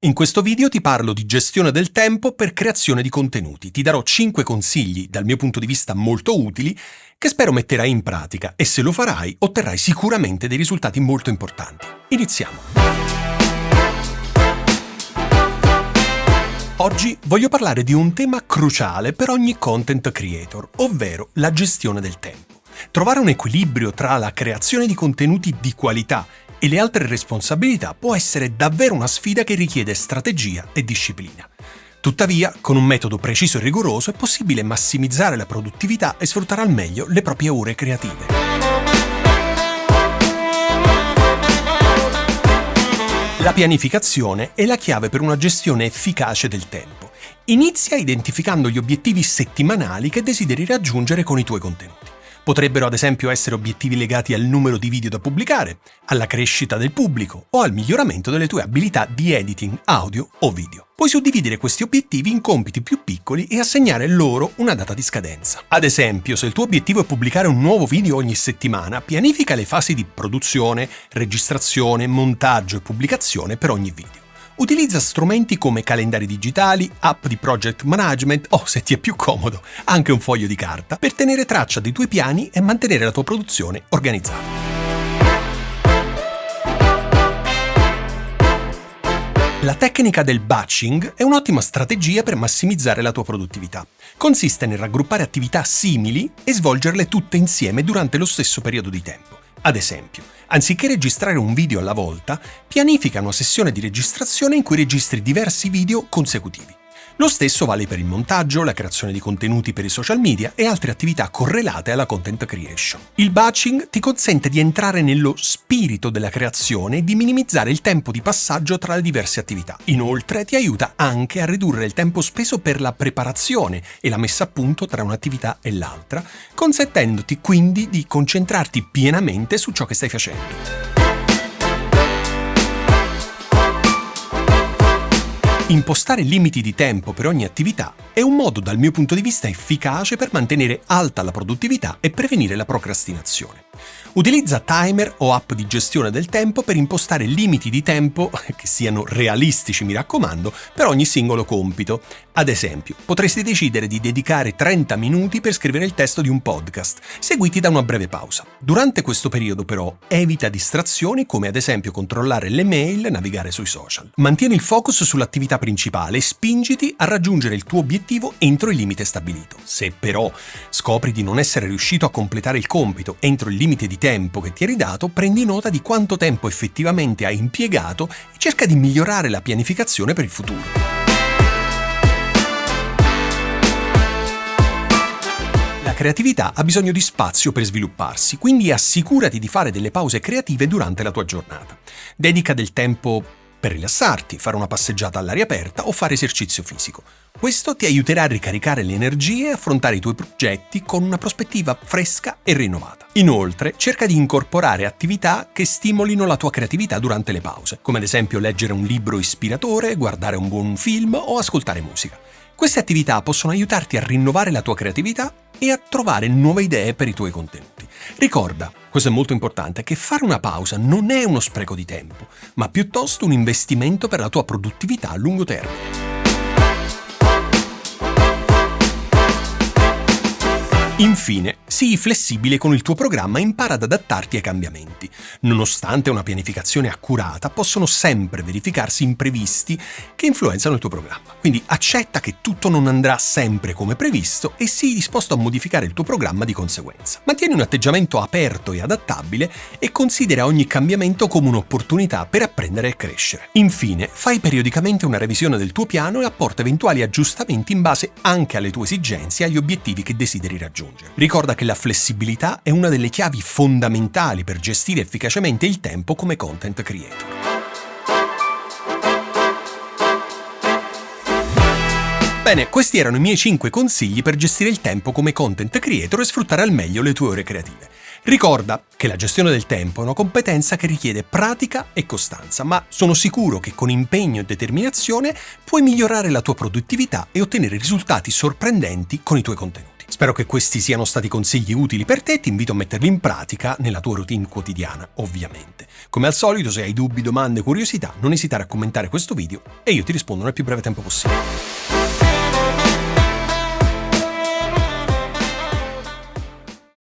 In questo video ti parlo di gestione del tempo per creazione di contenuti. Ti darò 5 consigli, dal mio punto di vista molto utili, che spero metterai in pratica e se lo farai otterrai sicuramente dei risultati molto importanti. Iniziamo! Oggi voglio parlare di un tema cruciale per ogni content creator, ovvero la gestione del tempo. Trovare un equilibrio tra la creazione di contenuti di qualità e le altre responsabilità può essere davvero una sfida che richiede strategia e disciplina. Tuttavia, con un metodo preciso e rigoroso è possibile massimizzare la produttività e sfruttare al meglio le proprie ore creative. La pianificazione è la chiave per una gestione efficace del tempo. Inizia identificando gli obiettivi settimanali che desideri raggiungere con i tuoi contenuti. Potrebbero ad esempio essere obiettivi legati al numero di video da pubblicare, alla crescita del pubblico o al miglioramento delle tue abilità di editing audio o video. Puoi suddividere questi obiettivi in compiti più piccoli e assegnare loro una data di scadenza. Ad esempio, se il tuo obiettivo è pubblicare un nuovo video ogni settimana, pianifica le fasi di produzione, registrazione, montaggio e pubblicazione per ogni video. Utilizza strumenti come calendari digitali, app di project management o, se ti è più comodo, anche un foglio di carta per tenere traccia dei tuoi piani e mantenere la tua produzione organizzata. La tecnica del batching è un'ottima strategia per massimizzare la tua produttività. Consiste nel raggruppare attività simili e svolgerle tutte insieme durante lo stesso periodo di tempo. Ad esempio, anziché registrare un video alla volta, pianifica una sessione di registrazione in cui registri diversi video consecutivi. Lo stesso vale per il montaggio, la creazione di contenuti per i social media e altre attività correlate alla content creation. Il batching ti consente di entrare nello spirito della creazione e di minimizzare il tempo di passaggio tra le diverse attività. Inoltre ti aiuta anche a ridurre il tempo speso per la preparazione e la messa a punto tra un'attività e l'altra, consentendoti quindi di concentrarti pienamente su ciò che stai facendo. Impostare limiti di tempo per ogni attività è un modo dal mio punto di vista efficace per mantenere alta la produttività e prevenire la procrastinazione. Utilizza timer o app di gestione del tempo per impostare limiti di tempo, che siano realistici mi raccomando, per ogni singolo compito. Ad esempio, potresti decidere di dedicare 30 minuti per scrivere il testo di un podcast, seguiti da una breve pausa. Durante questo periodo però evita distrazioni come ad esempio controllare le mail e navigare sui social. Mantieni il focus sull'attività principale e spingiti a raggiungere il tuo obiettivo entro il limite stabilito. Se però scopri di non essere riuscito a completare il compito entro il limite di tempo che ti eri dato, prendi nota di quanto tempo effettivamente hai impiegato e cerca di migliorare la pianificazione per il futuro. La creatività ha bisogno di spazio per svilupparsi, quindi assicurati di fare delle pause creative durante la tua giornata. Dedica del tempo per rilassarti, fare una passeggiata all'aria aperta o fare esercizio fisico. Questo ti aiuterà a ricaricare le energie e affrontare i tuoi progetti con una prospettiva fresca e rinnovata. Inoltre, cerca di incorporare attività che stimolino la tua creatività durante le pause, come ad esempio leggere un libro ispiratore, guardare un buon film o ascoltare musica. Queste attività possono aiutarti a rinnovare la tua creatività e a trovare nuove idee per i tuoi contenuti. Ricorda, questo è molto importante, che fare una pausa non è uno spreco di tempo, ma piuttosto un investimento per la tua produttività a lungo termine. Infine, sii flessibile con il tuo programma e impara ad adattarti ai cambiamenti. Nonostante una pianificazione accurata, possono sempre verificarsi imprevisti che influenzano il tuo programma. Quindi accetta che tutto non andrà sempre come previsto e sii disposto a modificare il tuo programma di conseguenza. Mantieni un atteggiamento aperto e adattabile e considera ogni cambiamento come un'opportunità per apprendere e crescere. Infine, fai periodicamente una revisione del tuo piano e apporta eventuali aggiustamenti in base anche alle tue esigenze e agli obiettivi che desideri raggiungere. Ricorda che la flessibilità è una delle chiavi fondamentali per gestire efficacemente il tempo come content creator. Bene, questi erano i miei 5 consigli per gestire il tempo come content creator e sfruttare al meglio le tue ore creative. Ricorda che la gestione del tempo è una competenza che richiede pratica e costanza, ma sono sicuro che con impegno e determinazione puoi migliorare la tua produttività e ottenere risultati sorprendenti con i tuoi contenuti. Spero che questi siano stati consigli utili per te e ti invito a metterli in pratica nella tua routine quotidiana, ovviamente. Come al solito, se hai dubbi, domande, curiosità, non esitare a commentare questo video e io ti rispondo nel più breve tempo possibile.